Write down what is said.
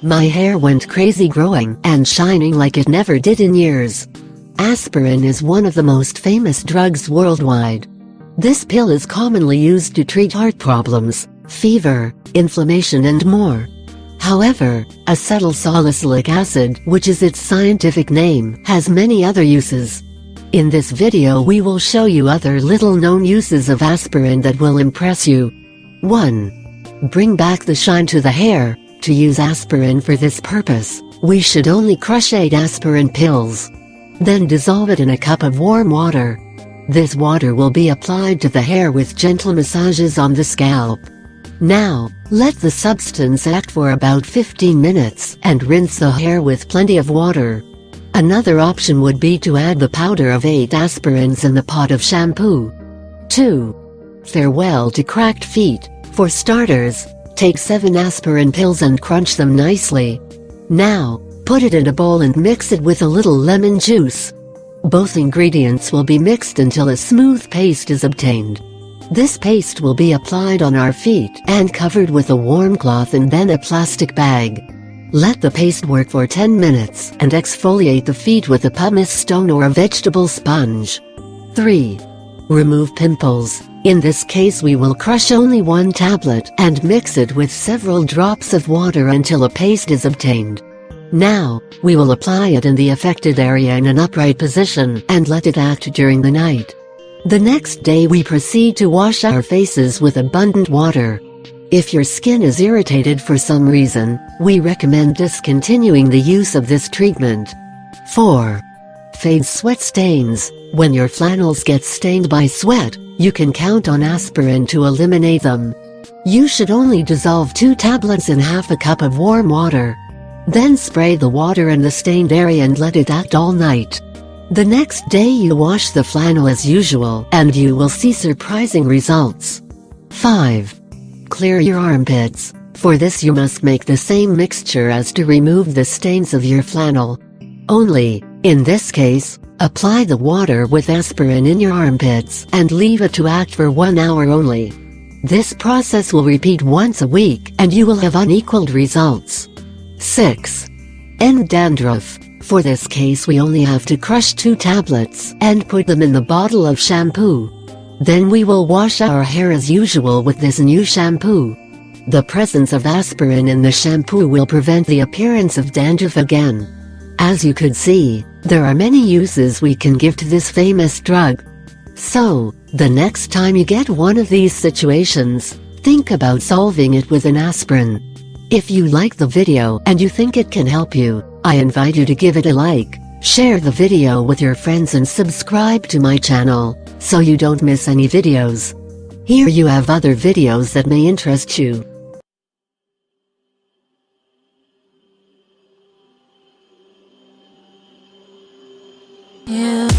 My hair went crazy growing and shining like it never did in years. Aspirin is one of the most famous drugs worldwide. This pill is commonly used to treat heart problems, fever, inflammation and more. However, acetylsalicylic acid, which is its scientific name, has many other uses. In this video we will show you other little-known uses of aspirin that will impress you. 1. Bring back the shine to the hair. To use aspirin for this purpose, we should only crush 8 aspirin pills. Then dissolve it in a cup of warm water. This water will be applied to the hair with gentle massages on the scalp. Now, let the substance act for about 15 minutes and rinse the hair with plenty of water. Another option would be to add the powder of 8 aspirins in the pot of shampoo. 2. Farewell to cracked feet. For starters, take 7 aspirin pills and crunch them nicely. Now, put it in a bowl and mix it with a little lemon juice. Both ingredients will be mixed until a smooth paste is obtained. This paste will be applied on our feet and covered with a warm cloth and then a plastic bag. Let the paste work for 10 minutes and exfoliate the feet with a pumice stone or a vegetable sponge. 3. Remove pimples. In this case we will crush only 1 tablet and mix it with several drops of water until a paste is obtained. Now, we will apply it in the affected area in an upright position and let it act during the night. The next day we proceed to wash our faces with abundant water. If your skin is irritated for some reason, we recommend discontinuing the use of this treatment. 4. Fade sweat stains. When your flannels get stained by sweat, you can count on aspirin to eliminate them. You should only dissolve 2 tablets in half a cup of warm water. Then spray the water in the stained area and let it act all night. The next day you wash the flannel as usual and you will see surprising results. 5. Clear your armpits. For this you must make the same mixture as to remove the stains of your flannel. Only, in this case, apply the water with aspirin in your armpits and leave it to act for 1 hour only. This process will repeat once a week and you will have unequaled results. 6. End dandruff. For this case we only have to crush 2 tablets and put them in the bottle of shampoo. Then we will wash our hair as usual with this new shampoo. The presence of aspirin in the shampoo will prevent the appearance of dandruff again. As you could see, there are many uses we can give to this famous drug. So, the next time you get one of these situations, think about solving it with an aspirin. If you like the video and you think it can help you, I invite you to give it a like, share the video with your friends and subscribe to my channel, so you don't miss any videos. Here you have other videos that may interest you. Yeah.